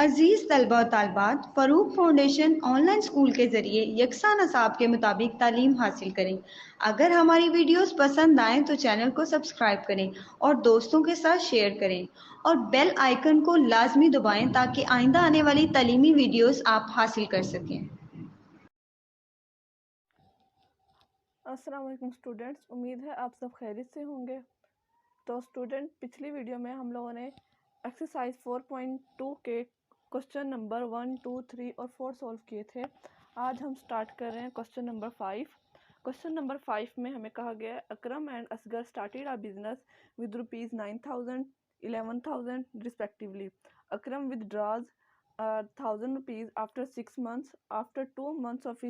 अजीज़ तलबा और तालिबात, Farooq foundation online school के ज़रिए यकसा नसाब के मुताबिक तालीम हासिल करें। अगर हमारी वीडियोस पसंद आएँ तो चैनल को सब्सक्राइब करें और दोस्तों के साथ शेयर करें और बेल आइकन को लाजमी दबाएं ताकि आइंदा आने वाली तालीमी वीडियोस आप हासिल कर सकें। अस्सलाम वालेकुम स्टूडेंट्स, उम्मीद है आप सब खैरियत से होंगे। तो स्टूडेंट, पिछली वीडियो में हम लोगों ने एक्सरसाइज 4.2 के क्वेश्चन नंबर 1, 2, 3 और 4 सॉल्व किए थे। आज हम स्टार्ट कर रहे हैं क्वेश्चन नंबर 5। क्वेश्चन नंबर 5 में हमें कहा गया है Akram and Asgar started a business with ₹9,000, 11,000 respectively. Akram withdraws ₹1,000 after 6 months. After 2 months of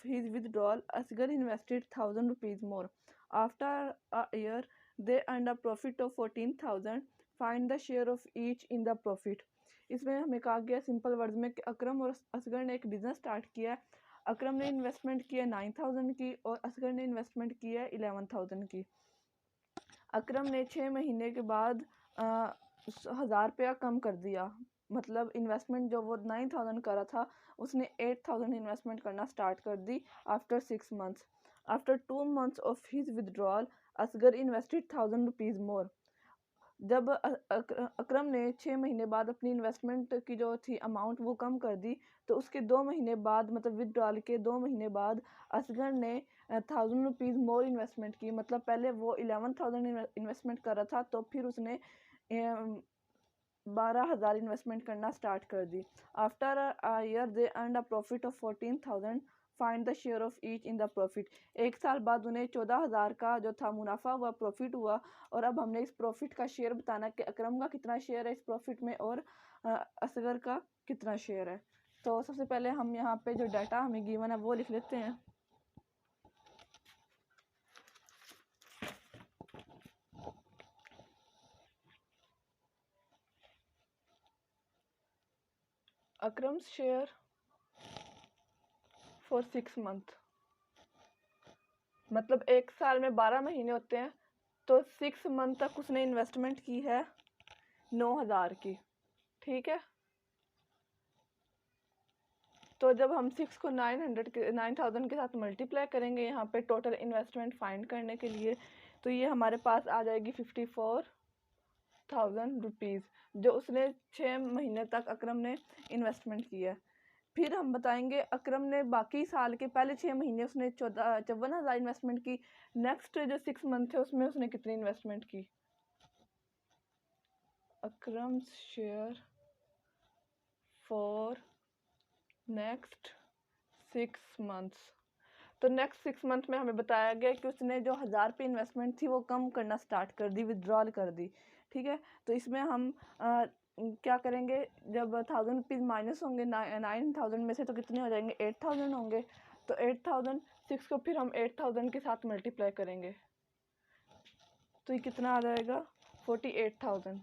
his withdrawal, Asghar invested ₹1,000 more. After a year, they earned a profit of 14,000. Find the share of each in the profit. इसमें हमें कहा गया simple words में कि अकरम और असगर ने एक business start किया। अकरम ने इन्वेस्टमेंट किया 9,000 की और असगर ने इन्वेस्टमेंट किया 11,000 की। अकरम ने 6 महीने के बाद 1,000 रुपया कम कर दिया, मतलब इन्वेस्टमेंट जो वो 9,000 करा था उसने 8,000 इन्वेस्टमेंट करना स्टार्ट कर दी after 6 months. After 2 months of his withdrawal, Asgar invested ₹1,000 more. जब अकरम ने 6 महीने बाद अपनी इन्वेस्टमेंट की जो थी अमाउंट वो कम कर दी, तो उसके 2 महीने बाद, मतलब विदड्रॉल के 2 महीने बाद असगर ने ₹1,000 मोर इन्वेस्टमेंट की। मतलब पहले वो 11,000 इन्वेस्टमेंट कर रहा था, तो फिर उसने 12,000 इन्वेस्टमेंट करना स्टार्ट कर दी। After a year they earn a profit of 14,000. Find the share of each in the profit. 1 साल बाद उन्हें 14,000 का जो था मुनाफा हुआ, प्रॉफिट हुआ। और अब हमने इस प्रॉफिट का शेयर बताना कि अकरम का कितना शेयर है इस प्रॉफिट में और असगर का कितना शेयर है। तो सबसे पहले हम यहाँ पे जो डाटा हमें गिवन है वो लिख लेते हैं। अकरम्स शेयर फॉर 6 months, मतलब 1 साल में 12 महीने होते हैं, तो 6 मंथ तक उसने इन्वेस्टमेंट की है 9,000 की। ठीक है, तो जब हम 6 को 9,000 के साथ मल्टीप्लाई करेंगे यहाँ पे टोटल इन्वेस्टमेंट फाइंड करने के लिए, तो ये हमारे पास आ जाएगी 54,000 रुपीज़, जो उसने 6 महीने तक अकरम ने इन्वेस्टमेंट किया। फिर हम बताएंगे अकरम ने बाकी साल के पहले 6 महीने उसने 54,000 इन्वेस्टमेंट की। नेक्स्ट जो 6 मंथ थे उसमें उसने कितनी इन्वेस्टमेंट की। अकरम शेयर फॉर नेक्स्ट 6 months, तो नेक्स्ट 6 मंथ में हमें बताया गया कि उसने जो 1,000 इन्वेस्टमेंट थी वो कम करना स्टार्ट कर दी, विदड्रॉल कर दी। ठीक है, तो इसमें हम क्या करेंगे, जब ₹1,000 माइनस होंगे 9,000 में से, तो कितने हो जाएंगे, 8,000 होंगे। तो 8,000, 6 को फिर हम 8,000 के साथ मल्टीप्लाई करेंगे, तो ये कितना आ जाएगा, 48,000।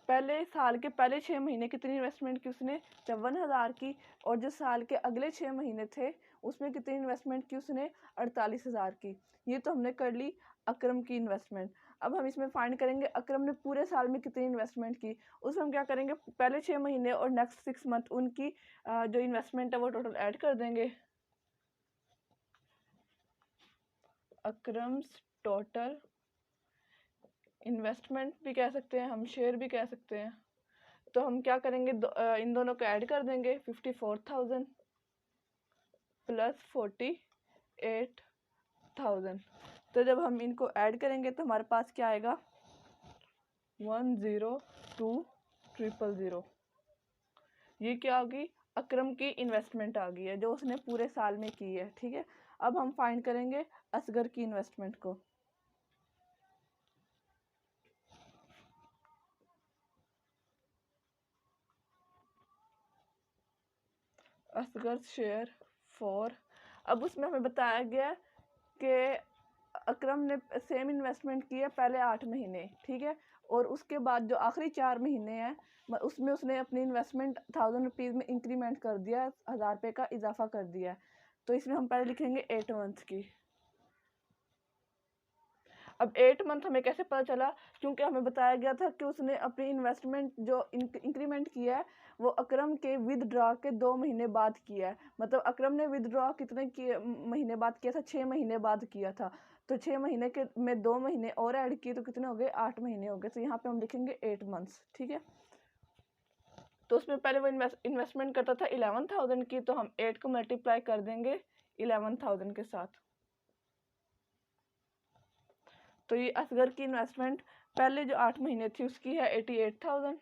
पहले साल के पहले 6 महीने कितनी इन्वेस्टमेंट की उसने, 54,000 की। और जो साल के अगले 6 महीने थे उसमें कितनी इन्वेस्टमेंट की उसने, 48,000 की। ये तो हमने कर ली अकरम की इन्वेस्टमेंट। अब हम इसमें फाइंड करेंगे अकरम ने पूरे साल में कितनी इन्वेस्टमेंट की। उसमें हम क्या करेंगे, पहले 6 महीने और नेक्स्ट 6 मंथ उनकी जो इन्वेस्टमेंट है वो टोटल ऐड कर देंगे। अकरम्स टोटल इन्वेस्टमेंट भी कह सकते हैं हम, शेयर भी कह सकते हैं। तो हम क्या करेंगे, इन दोनों को ऐड कर देंगे, 54,000 प्लस 48,000। तो जब हम इनको ऐड करेंगे तो हमारे पास क्या आएगा, 102,000। ये क्या होगी, अकरम की इन्वेस्टमेंट आ गई है जो उसने पूरे साल में की है। ठीक है, अब हम फाइंड करेंगे असगर की इन्वेस्टमेंट को। असगर शेयर फॉर, अब उसमें हमें बताया गया कि अकरम ने सेम इन्वेस्टमेंट की है पहले 8 महीने। ठीक है, और उसके बाद जो आखिरी 4 महीने हैं उसमें उसने अपनी इन्वेस्टमेंट ₹1,000 में इंक्रीमेंट कर दिया, 1,000 रुपये का इजाफा कर दिया है। तो इसमें हम पहले लिखेंगे 8 मंथ की। अब 8 मंथ हमें कैसे पता चला, क्योंकि हमें बताया गया था कि उसने अपनी इन्वेस्टमेंट जो इंक्रीमेंट किया है वो अकरम के विदड्रॉ के 2 महीने बाद किया है। मतलब अकरम ने विदड्रॉ कितने महीने बाद किया था, 6 महीने बाद किया था। तो 6 महीने के में 2 महीने और ऐड किए तो कितने हो गए, 8 महीने हो गए। तो यहाँ पे हम लिखेंगे 8 मंथ्स, ठीक है। तो उसमें पहले वो इन्वेस्टमेंट करता था 11,000 की, तो हम 8 को मल्टीप्लाई कर देंगे 11,000 के साथ। तो ये असगर की इन्वेस्टमेंट पहले जो 8 महीने थी उसकी है 88,000,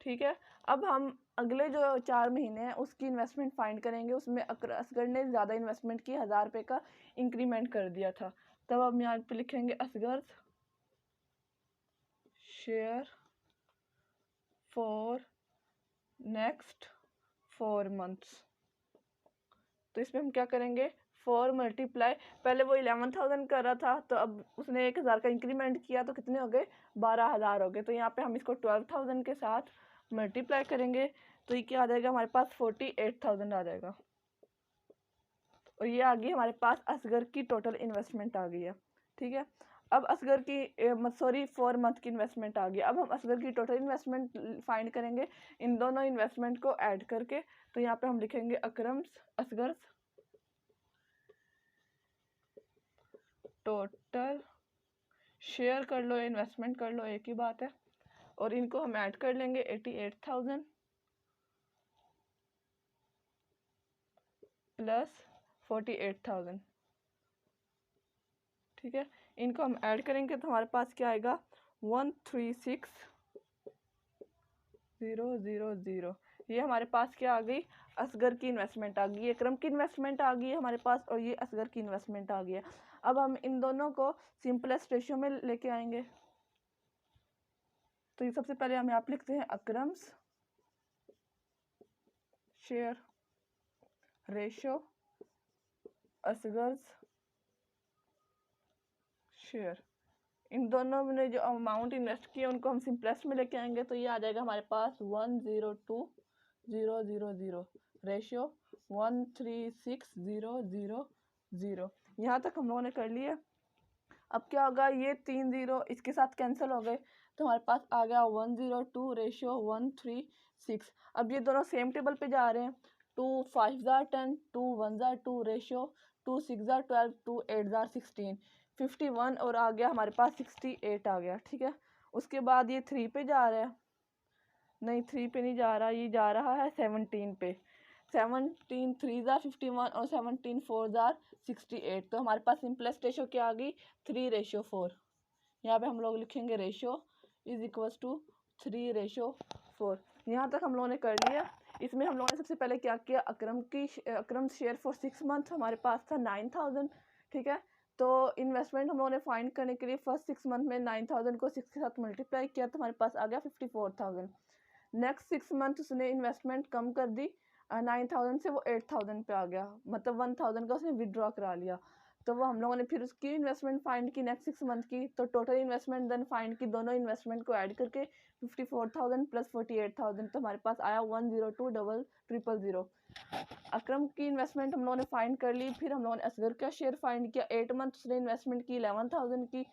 ठीक है। अब हम अगले जो 4 महीने हैं उसकी इन्वेस्टमेंट फाइंड करेंगे। उसमें असगर ने ज़्यादा इन्वेस्टमेंट की, 1000 रुपये का इंक्रीमेंट कर दिया था। तब हम यहाँ पे लिखेंगे Asgar share for next 4 months. तो इसमें हम क्या करेंगे, 4 मल्टीप्लाई, पहले वो 11,000 कर रहा था तो अब उसने 1,000 का इंक्रीमेंट किया तो कितने हो गए, 12,000 हो गए। तो यहाँ पे हम इसको 12,000 के साथ मल्टीप्लाई करेंगे तो ये क्या आ जाएगा, हमारे पास 48,000 आ जाएगा। और ये आ गई हमारे पास असगर की टोटल इन्वेस्टमेंट आ गई है, ठीक है। अब असगर की 4 मंथ की इन्वेस्टमेंट आ गई। अब हम असगर की टोटल इन्वेस्टमेंट फाइंड करेंगे इन दोनों इन्वेस्टमेंट को ऐड करके। तो यहाँ पे हम लिखेंगे अकरम्स असगर टोटल शेयर कर लो, इन्वेस्टमेंट कर लो, एक ही बात है। और इनको हम ऐड कर लेंगे 88,000 प्लस 48,000, ठीक है। इनको हम ऐड करेंगे तो हमारे पास क्या आएगा, 136,000। ये हमारे पास क्या आ गई, असगर की इन्वेस्टमेंट आ गई, अकरम की इन्वेस्टमेंट आ गई है हमारे पास, और ये असगर की इन्वेस्टमेंट आ गई है। अब हम इन दोनों को सिंपलेस्ट रेशियो में लेके आएंगे। तो ये सबसे पहले हम यहाँ पे लिखते हैं अकरम्स शेयर रेशियो असगर्स शेयर। इन दोनों ने जो अमाउंट इन्वेस्ट किया उनको हम सिंपलेस्ट में लेके आएंगे। तो ये आ जाएगा हमारे पास 102,000 रेशियो 136,000। यहाँ तक हम लोगों ने कर लिया। अब क्या होगा, ये 3 0 इसके साथ कैंसिल हो गए तो हमारे पास आ गया 102 रेशियो 136। अब ये दोनों सेम टेबल पे जा रहे हैं, 2 5 10, 2 1 2 रेशियो 2 6 12, 2 8 16, 51 और आ गया हमारे पास 68 आ गया, ठीक है। उसके बाद ये 3 पे जा रहा है, नहीं 3 पे नहीं जा रहा, ये जा रहा है 17 पे। 17 3 51 और 17 4 68। तो हमारे पास सिंपलेस्ट रेशियो क्या आ गई, 3:4। यहाँ पे हम लोग लिखेंगे रेशियो इज इक्वल्स टू 3:4। यहाँ तक हम लोगों ने कर लिया। इसमें हम लोगों ने सबसे पहले क्या किया, अकरम शेयर फॉर 6 मंथ हमारे पास था 9,000, ठीक है। तो इन्वेस्टमेंट हम लोगों ने फाइंड करने के लिए फर्स्ट 6 मंथ में 9,000 को 6 के साथ मल्टीप्लाई किया तो हमारे पास आ गया 54,000। नेक्स्ट 6 मंथ उसने इन्वेस्टमेंट कम कर दी, 9,000 से वो 8,000 पे आ गया, मतलब 1,000 का उसने विड्रॉ करा लिया। तो वो हम लोगों ने फिर उसकी इन्वेस्टमेंट फाइंड की नेक्स्ट 6 मंथ की। तो टोटल इन्वेस्टमेंट देन फाइंड की, दोनों इन्वेस्टमेंट को ऐड करके 54,000 प्लस 48,000। तो हमारे पास आया 102,000। अकरम की इन्वेस्टमेंट हम लोगों ने फाइंड कर ली। फिर हम लोगों ने असगर का शेयर फाइंड किया, 8 मंथ उसने इन्वेस्टमेंट की 11,000 की।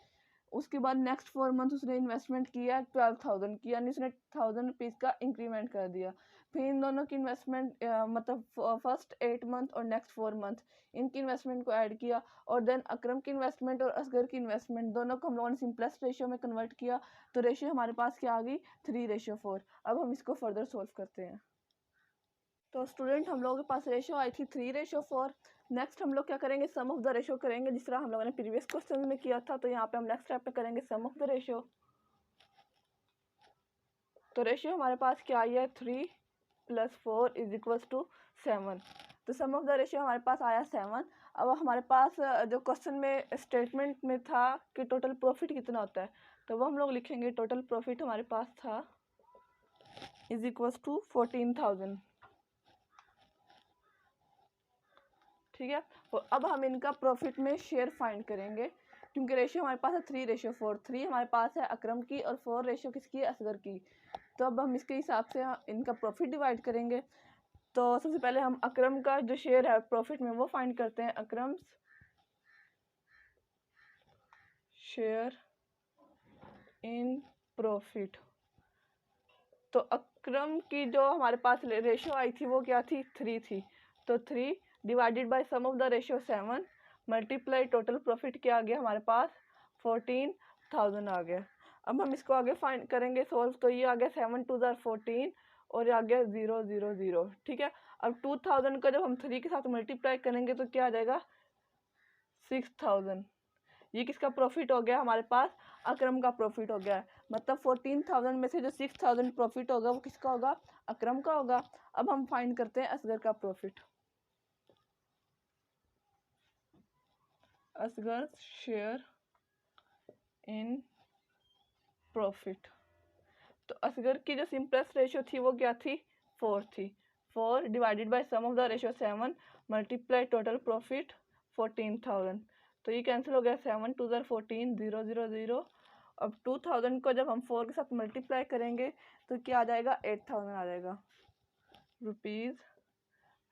उसके बाद नेक्स्ट 4 मंथ उसने इन्वेस्टमेंट किया 12,000 की, यानी उसने 1,000 रुपीज़ का इंक्रीमेंट कर दिया। फिर इन दोनों की इन्वेस्टमेंट मतलब फर्स्ट 8 मंथ और नेक्स्ट 4 मंथ इनकी इन्वेस्टमेंट को ऐड किया। और देन अकरम की इन्वेस्टमेंट और असगर की इन्वेस्टमेंट दोनों को हम लोगों ने सिंपलेस्ट रेशियो में कन्वर्ट किया। तो रेशियो हमारे पास क्या आ गई, 3:4। अब हम इसको फर्दर सोल्व करते हैं। तो स्टूडेंट हम लोगों के पास रेशियो आई थी 3:4। नेक्स्ट हम लोग क्या करेंगे, सम ऑफ द रेशियो करेंगे, जिस तरह हम लोगों ने प्रीवियस क्वेश्चन में किया था। तो यहाँ पे हम नेक्स्ट स्टेप पे करेंगे सम ऑफ द रेशियो। तो रेशियो हमारे पास क्या आई है, 3 + 4 = 7। तो सम ऑफ द रेशियो हमारे पास आया 7। अब हमारे पास जो क्वेश्चन में स्टेटमेंट में था कि टोटल प्रॉफिट कितना होता है, तो वो हम लोग लिखेंगे टोटल प्रॉफिट हमारे पास था = 14,000, ठीक है। और अब हम इनका प्रॉफिट में शेयर फाइंड करेंगे, क्योंकि रेशियो हमारे पास है 3:4। 3 हमारे पास है अकरम की और 4 रेशियो किसकी है, असगर की। तो अब हम इसके हिसाब से इनका प्रॉफिट डिवाइड करेंगे। तो सबसे पहले हम अकरम का जो शेयर है प्रॉफिट में वो फाइंड करते हैं। अकरम्स शेयर इन प्रॉफिट। तो अकरम की जो हमारे पास रेशियो आई थी वो क्या थी, 3 थी। तो 3 divided by sum of the ratio 7 multiply total profit क्या आ गया हमारे पास, 14,000 आ गया। अब हम इसको आगे फाइंड करेंगे सोल्व। तो ये आ गया 7 2 14 और ये आ गया 0 0 0। ठीक है, अब 2000 का जब हम 3 के साथ मल्टीप्लाई करेंगे तो क्या आ जाएगा, 6000। ये किसका प्रॉफिट हो गया हमारे पास, अकरम का प्रॉफिट हो गया है। मतलब 14,000 में से जो 6,000 प्रॉफिट होगा वो किसका होगा, अकरम का होगा। अब हम फाइंड करते हैं असगर का profit. Asgar share in profit. तो असगर की जो सिंपलेस्ट रेशियो थी वो क्या थी, 4 थी। 4 divided by sum of the ratio 7 multiply total profit 14,000। तो ये कैंसिल हो गया, 7 2 14 0 0 0। अब 2000 को जब हम 4 के साथ मल्टीप्लाई करेंगे तो क्या आ जाएगा, 8000 आ जाएगा। रुपीज़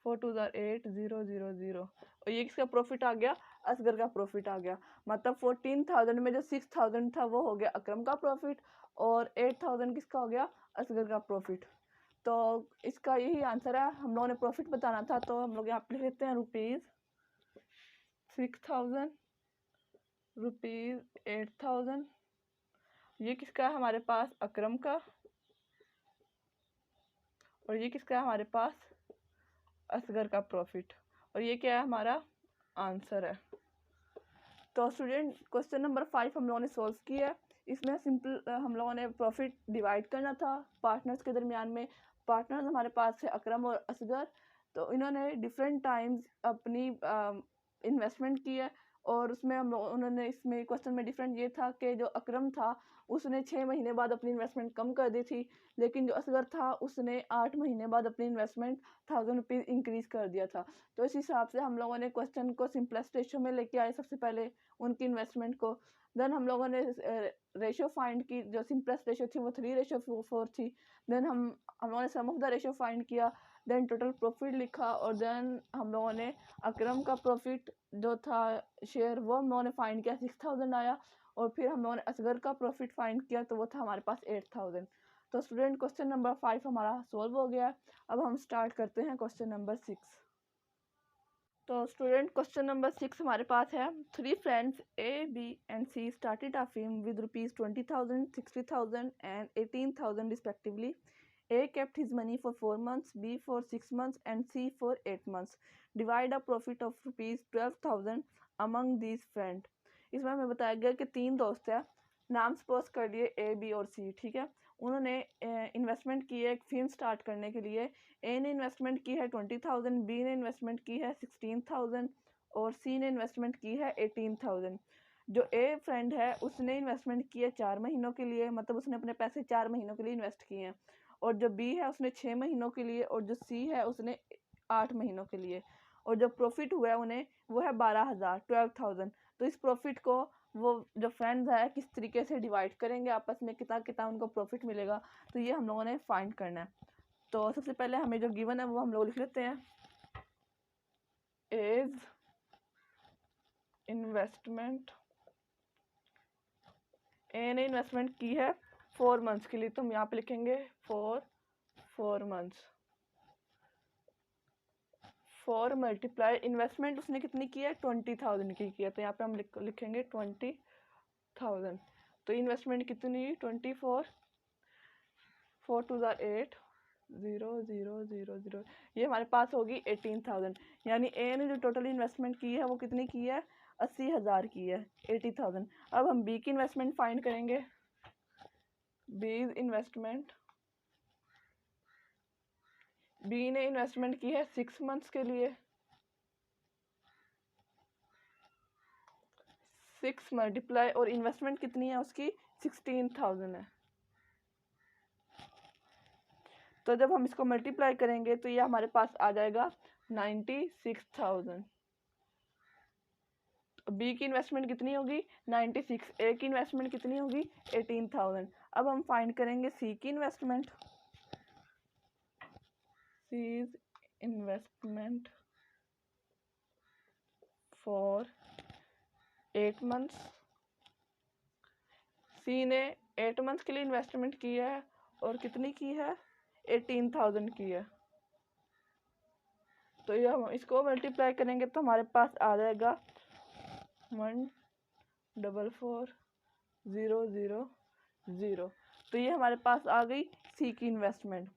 4 2 8 0 0 0। और ये किसका प्रॉफिट आ गया, असगर का प्रॉफिट आ गया। मतलब 14,000 में जो 6,000 था वो हो गया अकरम का प्रॉफिट और 8,000 किसका हो गया, असगर का प्रॉफिट। तो इसका यही आंसर है। हम लोगों ने प्रॉफिट बताना था तो हम लोग यहाँ पे लिख लेते हैं रुपीज़ 6,000, रुपीज़ 8,000। ये किसका है हमारे पास, अकरम का। और ये किसका है हमारे पास, असगर का प्रॉफिट। और ये क्या है, हमारा आंसर है। तो स्टूडेंट क्वेश्चन नंबर 5 हम लोगों ने सॉल्व किया है। इसमें सिंपल हम लोगों ने प्रॉफिट डिवाइड करना था पार्टनर्स के दरमियान में। पार्टनर्स हमारे पास है अकरम और असगर। तो इन्होंने डिफरेंट टाइम्स अपनी इन्वेस्टमेंट की है और उसमें हम लोग उन्होंने इसमें क्वेश्चन में डिफरेंट ये था कि जो अकरम था उसने 6 महीने बाद अपनी इन्वेस्टमेंट कम कर दी थी, लेकिन जो असगर था उसने 8 महीने बाद अपनी इन्वेस्टमेंट 1000 रुपीज़ इंक्रीज कर दिया था। तो इस हिसाब से हम लोगों ने क्वेश्चन को सिंपलेस्ट रेशियो में लेके आए सबसे पहले उनकी इन्वेस्टमेंट को। देन हम लोगों ने रेशियो फाइंड की, जो सिंपलेस्ट रेशियो थी वो 3:4 थी। देन हम लोगों ने सम ऑफ द रेशियो फाइंड किया, देन टोटल प्रॉफिट लिखा और देन हम लोगों ने अकरम का प्रॉफिट जो था शेयर वो हम लोगों ने फाइंड किया, 6,000 आया। और फिर हम लोगों ने असगर का प्रॉफिट फाइंड किया तो वो था हमारे पास 8,000। तो स्टूडेंट क्वेश्चन नंबर 5 हमारा सॉल्व हो गया। अब हम स्टार्ट करते हैं क्वेश्चन नंबर 6। तो स्टूडेंट क्वेश्चन नंबर 6 हमारे पास है, 3 friends A B and C started a film with ₹20,000, 60,000 and 18,000 respectively. A kept his money for 4 months, B for 6 months and C for 8 months. Divide a profit of ₹12,000 among these friends. इसमें हमें बताया गया कि 3 दोस्त हैं, नाम suppose कर लिए ए बी और सी। ठीक है, उन्होंने इन्वेस्टमेंट की है एक फिल्म स्टार्ट करने के लिए। ए ने इन्वेस्टमेंट की है 20,000, बी ने इन्वेस्टमेंट की है 16,000 और सी ने इन्वेस्टमेंट की है 18,000। जो ए फ्रेंड है उसने इन्वेस्टमेंट की है 4 महीनों के लिए, मतलब उसने अपने पैसे 4 महीनों के लिए इन्वेस्ट किए हैं। और जो बी है उसने 6 महीनों के लिए और जो सी है उसने 8 महीनों के लिए। और जो प्रॉफिट हुआ है उन्हें वो है 12,000, 12,000। तो इस प्रॉफिट को वो जो फ्रेंड्स है किस तरीके से डिवाइड करेंगे आपस में, कितना कितना उनको प्रॉफिट मिलेगा, तो ये हम लोगों ने फाइंड करना है। तो सबसे पहले हमें जो गिवन है वो हम लोग लिख लेते हैं, एज इन्वेस्टमेंट। ए ने इन्वेस्टमेंट की है 4 मंथ्स के लिए, तो हम यहाँ पे लिखेंगे 4 मंथ्स। 4 मल्टीप्लाई इन्वेस्टमेंट उसने कितनी की है, 20,000 की है, तो यहाँ पे हम लिखेंगे 20,000। तो इन्वेस्टमेंट कितनी हुई, 24, 4 2 8 0 0 0 0। ये हमारे पास होगी 18,000। यानी ए ने जो टोटल इन्वेस्टमेंट की है वो कितनी की है, 80,000 की है, 80,000। अब हम बी की इन्वेस्टमेंट फाइंड करेंगे। बी इन्वेस्टमेंट, बी ने इन्वेस्टमेंट की है 6 मंथ्स के लिए। 6 मल्टीप्लाई और इन्वेस्टमेंट कितनी है उसकी, 16,000 है। तो जब हम इसको मल्टीप्लाई करेंगे तो ये हमारे पास आ जाएगा 96,000। बी की इन्वेस्टमेंट कितनी होगी, 96। ए की इन्वेस्टमेंट कितनी होगी, 18,000। अब हम फाइंड करेंगे सी की investment. C is investment for 8 months. C ने 8 मंथ के लिए इन्वेस्टमेंट की है और कितनी की है, 18,000 की है। तो ये हम इसको मल्टीप्लाई करेंगे तो हमारे पास आ जाएगा 144,000। तो ये हमारे पास आ गई सी की इन्वेस्टमेंट।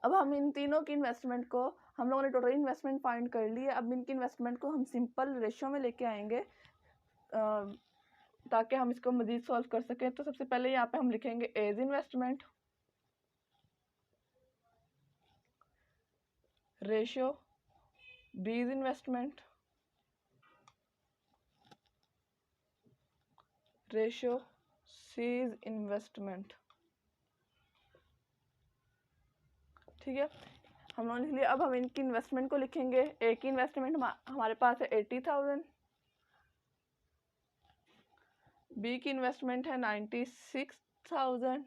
अब हम इन तीनों की इन्वेस्टमेंट को, हम लोगों ने टोटल इन्वेस्टमेंट फाइंड कर ली है। अब इनकी इन्वेस्टमेंट को हम सिंपल रेशियो में लेके आएंगे ताकि हम इसको मजीद सॉल्व कर सकें। तो सबसे पहले यहाँ पे हम लिखेंगे एज इन्वेस्टमेंट रेशियो बीज इन्वेस्टमेंट रेशियो सीज इन्वेस्टमेंट। ठीक है, हम लोगों ने लिख लिया। अब हम इनकी इन्वेस्टमेंट को लिखेंगे। ए की इन्वेस्टमेंट हमारे पास है 80,000, बी की इन्वेस्टमेंट है 96,000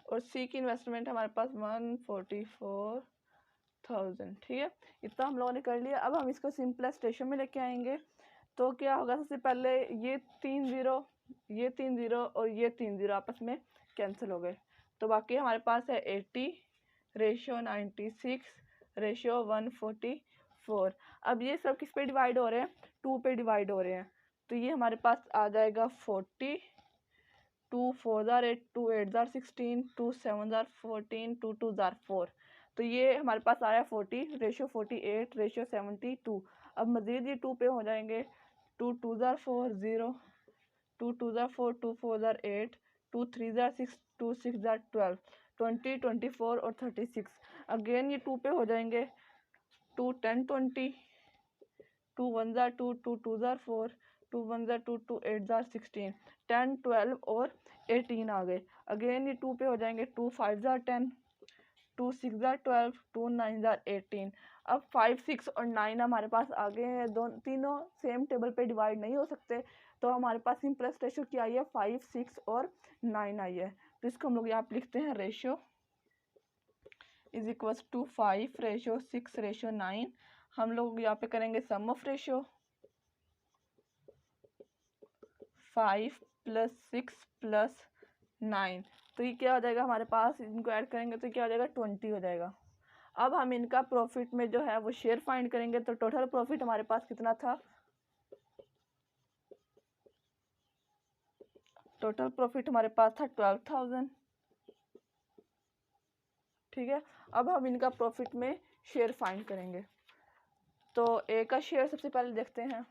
और सी की इन्वेस्टमेंट हमारे पास 144,000। ठीक है, इतना हम लोगों ने कर लिया। अब हम इसको सिंपलेस्ट रेशियो में लेके आएंगे। तो क्या होगा, सबसे पहले ये 3 0 और ये 3 0 आपस में कैंसिल हो गए। तो बाकी हमारे पास है 80 रेशियो 96 रेशियो 144। अब ये सब किस पे डिवाइड हो रहे हैं, 2 पे डिवाइड हो रहे हैं। तो ये हमारे पास आ जाएगा 40, 2 4 8, 2 8 16, 2 7 14, 2 2 4। तो ये हमारे पास आया 40 रेशियो 48 रेशियो 72। अब मजीद ये 2 पे हो जाएंगे। 2 2 4 0, 2 2 4, 2 4 8, 2 3 6, 2 6 12, 20 24 और 36। अगेन ये 2 पे हो जाएंगे। 2 10 20, 2 1 2, 2 2 4, 2 1 2, 2 8 16, 10 12 और 18 आ गए। अगेन ये 2 पे हो जाएंगे। 2 5 10, 2 6 12, 2 9 18। अब 5 6 और 9 हमारे पास आ गए हैं। तीनों सेम टेबल पे डिवाइड नहीं हो सकते, तो हमारे पास सिंपलेस्ट रेशियो क्या आई है, 5 6 और 9 आई है। तो इसको हम लोग यहाँ पे लिखते हैं ratio is equal to 5 ratio 6 ratio 9। हम लोग यहाँ पे करेंगे सम ऑफ रेशियो 5 + 6 + 9। तो ये क्या हो जाएगा हमारे पास, इनको ऐड करेंगे तो क्या हो जाएगा, 20 हो जाएगा। अब हम इनका प्रॉफिट में जो है वो शेयर फाइंड करेंगे। तो टोटल प्रॉफिट हमारे पास कितना था, टोटल प्रॉफिट हमारे पास था 12,000। ठीक है, अब हम इनका प्रॉफिट में शेयर फाइंड करेंगे। तो ए का शेयर सबसे पहले देखते हैं,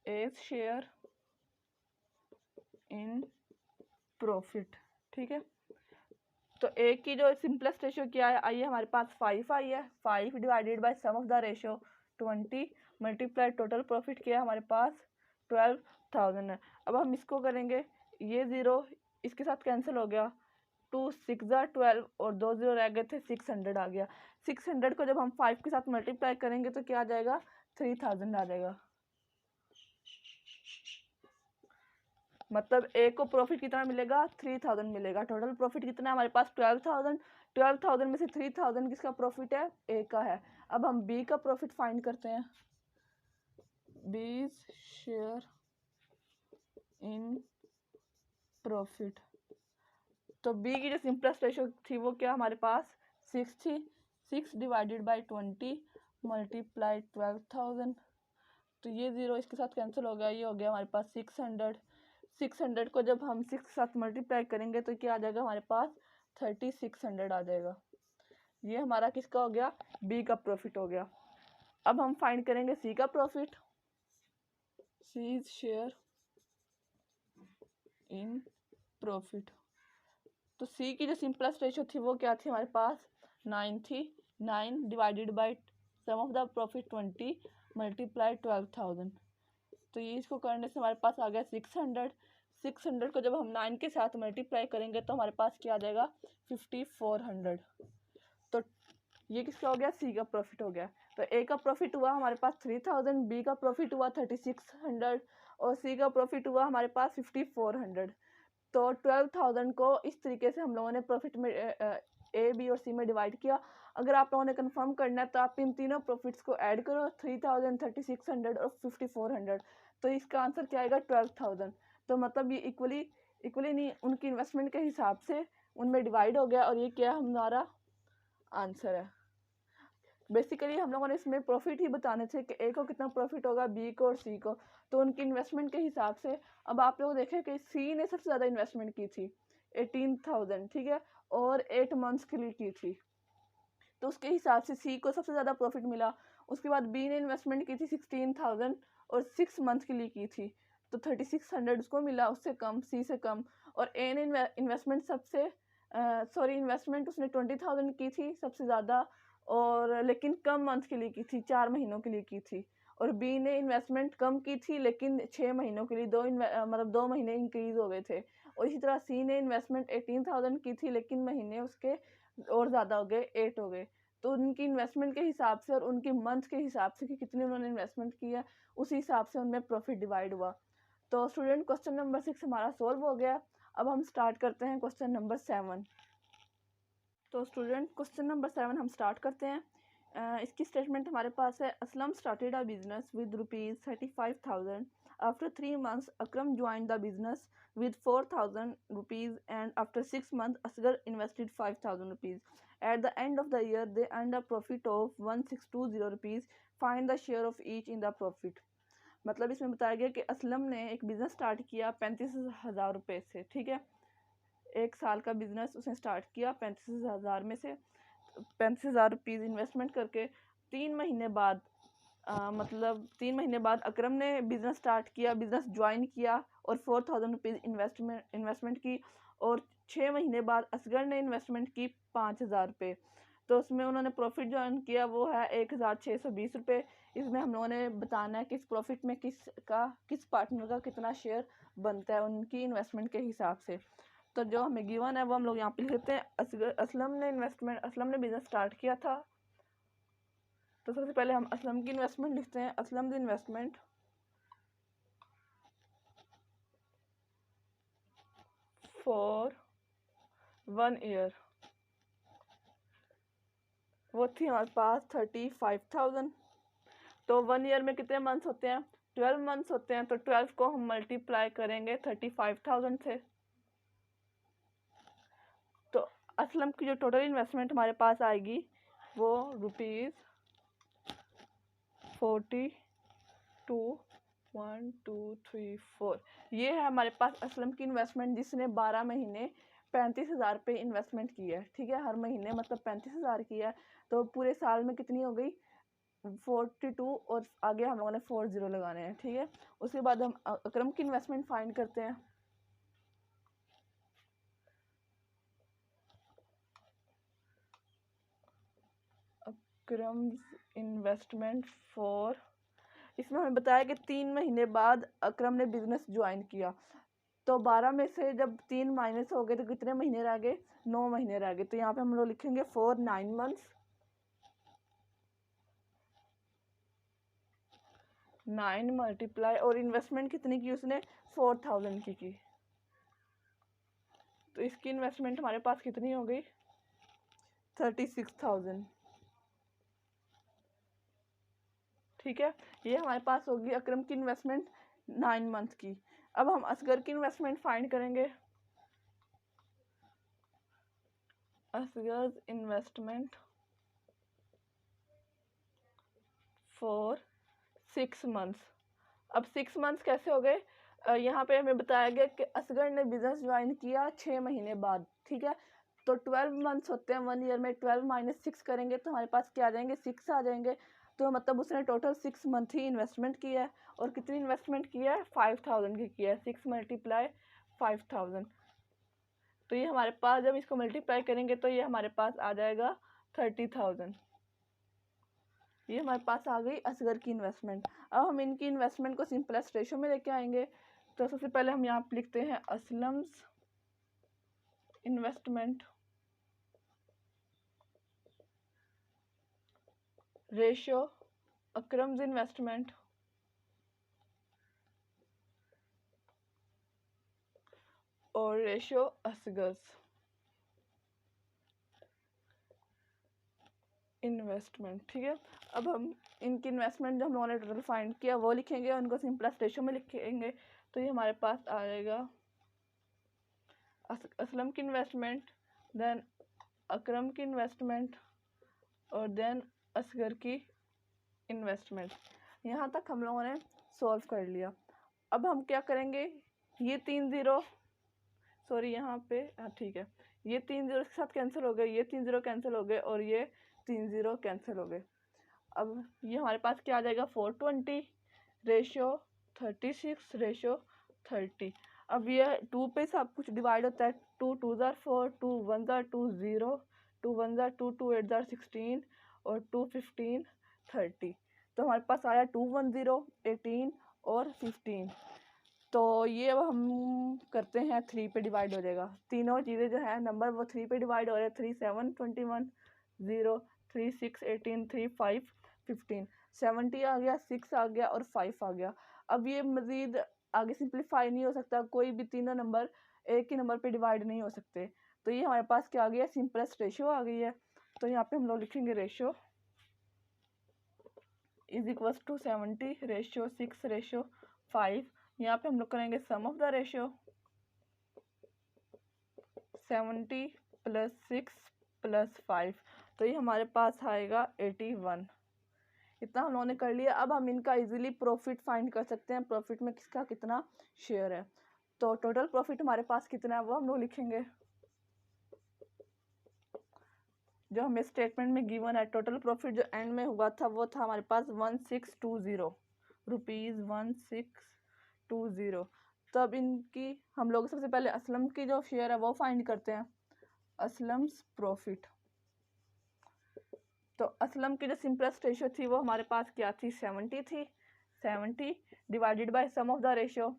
ए शेयर इन प्रॉफिट। ठीक है, तो ए की जो सिंपलेस्ट रेशियो क्या है, आई है हमारे पास 5 आई है। 5 divided by sum of the ratio 20 multiply total profit क्या है हमारे पास 12,000 है। अब हम इसको करेंगे, ये 0 इसके साथ कैंसिल हो गया। 2 6 12 और 2 0 रह गए थे, 600 आ गया। 600 को जब हम 5 के साथ मल्टीप्लाई करेंगे तो क्या आ जाएगा, 3000 आ जाएगा। मतलब ए को प्रॉफिट कितना मिलेगा, 3000 मिलेगा। टोटल प्रॉफिट कितना है हमारे पास, 12,000। 12,000 में से 3000 किसका प्रॉफिट है, ए का है। अब हम बी का प्रॉफिट फाइंड करते हैं, बी शेयर इन प्रॉफिट। तो बी की जो सिंपलेस्ट रेशियो थी वो क्या हमारे पास 6 थी। 6 डिवाइडेड बाई 20 मल्टीप्लाई 12,000। तो ये 0 इसके साथ कैंसिल हो गया, ये हो गया हमारे पास 600। 600 को जब हम 6 के साथ मल्टीप्लाई करेंगे तो क्या आ जाएगा हमारे पास 3600 आ जाएगा। ये हमारा किसका हो गया, बी का प्रॉफिट हो गया। अब हम फाइंड करेंगे सी का profit, C share in profit. तो सी की जो सिंपलेस्ट रेशियो थी वो क्या थी हमारे पास, 9 थी। 9 divided by sum of the profit 20 multiply 12,000। तो ये इसको करने से हमारे पास आ गया 600। 600 को जब हम 9 के साथ मल्टीप्लाई करेंगे तो हमारे पास क्या आ जाएगा 5400। तो ये किसका हो गया, सी का प्रॉफिट हो गया। तो ए का प्रॉफिट हुआ हमारे पास 3000, बी का प्रॉफिट हुआ 3600 और सी का प्रॉफिट हुआ हमारे पास 5400। तो 12,000 को इस तरीके से हम लोगों ने प्रॉफिट में ए बी और सी में डिवाइड किया। अगर आप लोगों ने कंफर्म करना है तो आप इन तीनों प्रॉफिट्स को ऐड करो, 3000, 3600 और 5400। तो इसका आंसर क्या आएगा 12,000। तो मतलब ये इक्वली नहीं, उनकी इन्वेस्टमेंट के हिसाब से उनमें डिवाइड हो गया और ये क्या हमारा आंसर है। बेसिकली हम लोगों ने इसमें प्रॉफिट ही बताने थे कि ए को कितना प्रॉफिट होगा, बी को और सी को, तो उनकी इन्वेस्टमेंट के हिसाब से। अब आप लोग देखें कि सी ने सबसे ज़्यादा इन्वेस्टमेंट की थी 18,000, ठीक है, और 8 मंथ्स के लिए की थी, तो उसके हिसाब से सी को सबसे ज़्यादा प्रॉफिट मिला। उसके बाद बी ने इन्वेस्टमेंट की थी 16,000 और 6 मंथ के लिए की थी, तो 3600 उसको मिला, उससे कम, सी से कम। और ए ने इन्वेस्टमेंट इन्वेस्टमेंट उसने 20,000 की थी सबसे ज़्यादा, और लेकिन कम मंथ के लिए की थी, 4 महीनों के लिए की थी। और बी ने इन्वेस्टमेंट कम की थी लेकिन 6 महीनों के लिए, मतलब 2 महीने इंक्रीज हो गए थे। और इसी तरह सी ने इन्वेस्टमेंट 18,000 की थी लेकिन महीने उसके और ज़्यादा हो गए, 8 हो गए। तो उनकी इन्वेस्टमेंट के हिसाब से और उनके मंथ के हिसाब से कि कितनी उन्होंने इन्वेस्टमेंट की है, उसी हिसाब से उनमें प्रॉफिट डिवाइड हुआ। तो स्टूडेंट क्वेश्चन नंबर 6 हमारा सोल्व हो गया। अब हम स्टार्ट करते हैं क्वेश्चन नंबर 7। तो स्टूडेंट क्वेश्चन नंबर 7 हम स्टार्ट करते हैं। इसकी स्टेटमेंट हमारे पास है, Aslam started a business with ₹35,000। After 3 months Akram join the business with ₹4,000 and after 6 months Asghar invested ₹5,000. At the end of the year they earned a profit of ₹1,620. Find the share of each in the profit. मतलब इसमें बताया गया कि असलम ने एक business start किया 35,000 रुपये से, ठीक है, 1 साल का बिज़नेस उसने स्टार्ट किया 35,000 में से, 35,000 रुपीज़ इन्वेस्टमेंट करके। 3 महीने बाद मतलब 3 महीने बाद अकरम ने बिज़नेस स्टार्ट किया, बिज़नेस ज्वाइन किया और 4,000 रुपीज़ इन्वेस्टमेंट की। और 6 महीने बाद असगर ने इन्वेस्टमेंट की 5,000 रुपये, तो उसमें उन्होंने प्रॉफिट जो अर्न किया वो है 1,620 रुपये। इसमें हम लोगों ने बताना है कि इस प्रॉफिट में किस पार्टनर का कितना शेयर बनता है उनकी इन्वेस्टमेंट के हिसाब से। तो जो हमें गिवन है वो हम लोग यहाँ पे लिख लेते हैं। असलम ने बिज़नेस स्टार्ट किया था, तो सबसे पहले हम असलम की इन्वेस्टमेंट लिखते हैं। असलम की इन्वेस्टमेंट फॉर 1 ईयर वो थी हमारे पास 35,000। तो 1 ईयर में कितने मंथ्स होते हैं, 12 मंथ्स होते हैं, तो 12 को हम मल्टीप्लाई करेंगे 35,000 से। तो असलम की जो टोटल इन्वेस्टमेंट हमारे पास आएगी वो ₹42, 1 2 3 4, ये है हमारे पास असलम की इन्वेस्टमेंट, जिसने 12 महीने 35,000 पे इन्वेस्टमेंट की है, ठीक है, हर महीने मतलब 35,000 की है। तो पूरे साल में कितनी हो गई 42, और आगे हम लोगों ने 40 लगाने हैं, ठीक है। उसके बाद हम अकरम की इन्वेस्टमेंट फाइंड करते हैं। अकरम इन्वेस्टमेंट फॉर, इसमें हमें बताया कि 3 महीने बाद अकरम ने बिजनेस ज्वाइन किया, तो 12 में से जब 3 माइनस हो गए तो कितने महीने रह गए, 9 महीने रह गए। तो यहाँ पे हम लोग लिखेंगे फॉर 9 मंथ्स, 9 मल्टीप्लाई, और इन्वेस्टमेंट कितनी की उसने 4,000 की। तो इसकी इन्वेस्टमेंट हमारे पास कितनी हो गई 36,000, ठीक है। ये हमारे पास होगी अकरम की इन्वेस्टमेंट 9 मंथ की। अब हम असगर की इन्वेस्टमेंट फाइंड करेंगे। Asgar investment for 6 months. अब 6 मंथ्स कैसे हो गए, यहाँ पे हमें बताया गया कि असगर ने बिजनेस ज्वाइन किया 6 महीने बाद, ठीक है। तो 12 मंथ्स होते हैं 1 ईयर में, 12 माइनस 6 करेंगे तो हमारे पास क्या आ जाएंगे 6 आ जाएंगे। तो मतलब उसने टोटल 6 मंथ ही इन्वेस्टमेंट किया है, और कितनी इन्वेस्टमेंट की है 5,000 की है, 6 मल्टीप्लाई 5,000। तो ये हमारे पास जब इसको मल्टीप्लाई करेंगे तो ये हमारे पास आ जाएगा 30,000। ये हमारे पास आ गई असगर की इन्वेस्टमेंट। अब हम इनकी इन्वेस्टमेंट को सिंपलेस्ट रेशो में लेके आएंगे। तो सबसे पहले हम यहाँ पे लिखते हैं असलम्स इन्वेस्टमेंट रेशो अकरम्स इन्वेस्टमेंट और रेशो असगर्स इन्वेस्टमेंट। ठीक है, अब हम इनकी इन्वेस्टमेंट जो हम लोगों ने टोटल फाइंड किया वो लिखेंगे और उनको सिंपलेस्ट रेशियो में लिखेंगे। तो ये हमारे पास आ जाएगा असलम की इन्वेस्टमेंट, देन अकरम की इन्वेस्टमेंट और देन असगर की इन्वेस्टमेंट। यहाँ तक हम लोगों ने सॉल्व कर लिया। अब हम क्या करेंगे, ये 3 ज़ीरो, सॉरी यहाँ पे ठीक है, ये 3 ज़ीरो के साथ कैंसिल हो गए, ये 3 ज़ीरो कैंसिल हो गए और ये 3 ज़ीरो कैंसिल हो गए। अब ये हमारे पास क्या आ जाएगा, 420 रेशियो 36 रेशियो 30। अब ये 2 पे सब कुछ डिवाइड होता है, 2 2 ज़ार 4, 2 1 ज़ार 2 0, 2 1 ज़ार 2, 2 8 ज़ार 16 और 2 15 30। तो हमारे पास आया 2 1 0 18 और 15। तो ये अब हम करते हैं 3 पे डिवाइड हो जाएगा, तीनों चीज़ें जो है नंबर वो 3 पे डिवाइड हो रहे हैं। 3 7 21 0, 3 6 18, 3 5 15, 70 आ गया, 6 आ गया और 5 आ गया। अब ये मज़ीद आगे सिंप्लीफाई नहीं हो सकता, कोई भी तीनों नंबर एक ही नंबर पे डिवाइड नहीं हो सकते। तो ये हमारे पास क्या आ गया, सिंपलेस्ट रेशियो आ गई है। तो यहाँ पे हम लोग लिखेंगे ratio is equals to 70 ratio 6 ratio 5। यहाँ पे हम लोग करेंगे sum of the ratio 70 plus 6 plus 5। तो ये हमारे पास आएगा 81। इतना हम लोगों ने कर लिया। अब हम इनका इजीली प्रॉफिट फाइंड कर सकते हैं, प्रॉफिट में किसका कितना शेयर है। तो टोटल प्रॉफिट हमारे पास कितना है वो हम लोग लिखेंगे, जो हमें स्टेटमेंट में गिवन है। टोटल प्रॉफिट जो एंड में हुआ था वो था हमारे पास 1620 रुपीज़ 1620। तो अब इनकी हम लोग सबसे पहले असलम की जो शेयर है वो फाइंड करते हैं, असलम्स प्रॉफिट। तो असलम की जो सिंपलेस्ट रेशियो थी वो हमारे पास क्या थी, 70 थी। 70 divided by sum of the ratio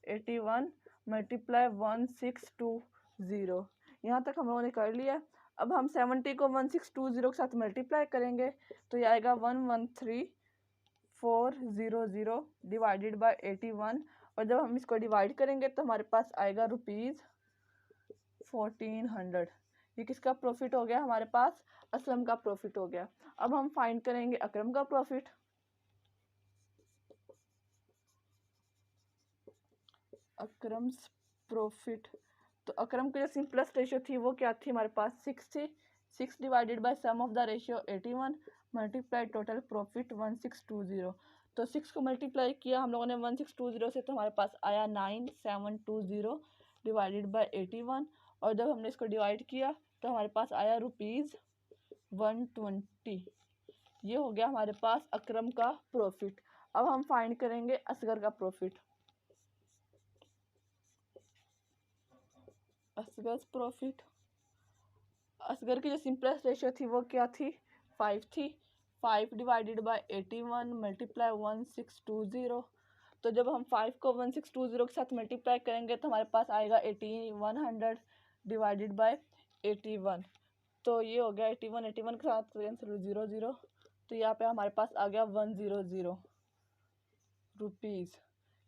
81 multiply 1620। यहाँ तक हम लोगों ने कर लिया। अब हम 70 को 1620 के साथ मल्टीप्लाई करेंगे तो ये आएगा 113400 डिवाइडेड बाय 81। और जब हम इसको डिवाइड करेंगे तो हमारे पास आएगा ₹1400। ये किसका प्रॉफिट हो गया, हमारे पास असलम का प्रॉफिट हो गया। अब हम फाइंड करेंगे अकरम का प्रॉफिट। अकरम्स प्रॉफिट, तो अकरम की जो सिंपलेस्ट रेशियो थी वो क्या थी, हमारे पास 6 थी। 6 divided by sum of the ratio 81 multiply total profit 1620। तो 6 को मल्टीप्लाई किया हम लोगों ने 1620 से, तो हमारे पास आया 9720 डिवाइडेड बाय 81। और जब हमने इसको डिवाइड किया तो हमारे पास आया ₹120। ये हो गया हमारे पास अकरम का प्रॉफिट। अब हम फाइंड करेंगे असगर का प्रॉफिट। असगर प्रॉफिट, असगर की जो सिंपलेस्ट रेशियो थी वो क्या थी, 5 थी। 5 डिवाइडेड बाय 81 मल्टीप्लाई 1620। तो जब हम 5 को 1620 के साथ मल्टीप्लाई करेंगे तो हमारे पास आएगा 8100 डिवाइडेड बाय 81। तो ये हो गया 81, 81 के साथ कैंसिल 0 0। तो यहाँ पे हमारे पास आ गया 100 रुपीज़।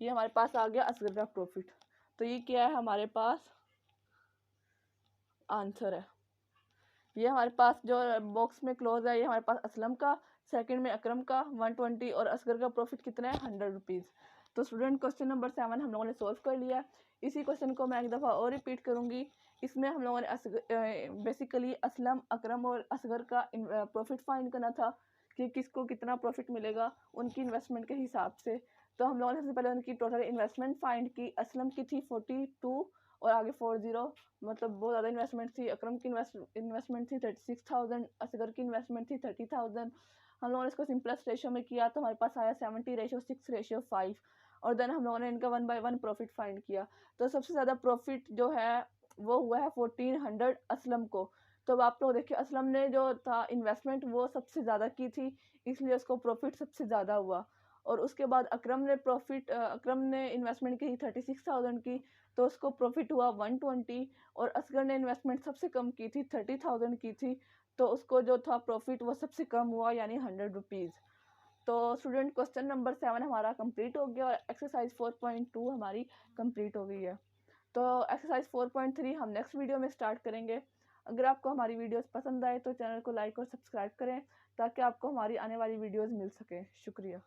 ये हमारे पास आ गया असगर का प्रॉफिट। तो ये क्या है, हमारे पास आंसर है। ये हमारे पास जो बॉक्स में क्लोज है ये हमारे पास असलम का, सेकंड में अकरम का 120 और असगर का प्रॉफिट कितना है, 100 रुपीज़। तो स्टूडेंट क्वेश्चन नंबर 7 हम लोगों ने सॉल्व कर लिया। इसी क्वेश्चन को मैं एक दफ़ा और रिपीट करूँगी। इसमें हम लोगों ने बेसिकली असलम, अकरम और असगर का प्रॉफिट फाइंड करना था कि किसको कितना प्रॉफिट मिलेगा उनकी इन्वेस्टमेंट के हिसाब से। तो हम लोगों ने सबसे पहले उनकी टोटल इन्वेस्टमेंट फाइंड की। असलम की थी 42 और आगे 40, मतलब बहुत ज़्यादा इन्वेस्टमेंट थी। अकरम की इन्वेस्टमेंट थी 36,000, असगर की इन्वेस्टमेंट थी 30,000। हम लोगों ने इसको सिंपलेस्ट रेशियो में किया तो हमारे पास आया 70 रेशियो 6 रेशियो 5। और देन हम लोगों ने इनका 1 बाय 1 प्रॉफिट फाइंड किया। तो सबसे ज़्यादा प्रॉफिट जो है वो हुआ है 1400 असलम को। तो अब आप लोग देखिए, असलम ने जो था इन्वेस्टमेंट वो सबसे ज़्यादा की थी, इसलिए उसको प्रॉफिट सबसे ज़्यादा हुआ। और उसके बाद अकरम ने इन्वेस्टमेंट की 36,000 की, तो उसको प्रॉफिट हुआ 120। और असगर ने इन्वेस्टमेंट सबसे कम की थी, 30,000 की थी, तो उसको जो था प्रॉफिट वो सबसे कम हुआ, यानी 100 रुपीज़। तो स्टूडेंट क्वेश्चन नंबर 7 हमारा कंप्लीट हो गया और एक्सरसाइज 4.2 हमारी कंप्लीट हो गई है। तो एक्सरसाइज 4.3 हम नेक्स्ट वीडियो में स्टार्ट करेंगे। अगर आपको हमारी वीडियोस पसंद आए तो चैनल को लाइक और सब्सक्राइब करें ताकि आपको हमारी आने वाली वीडियोज़ मिल सके। शुक्रिया।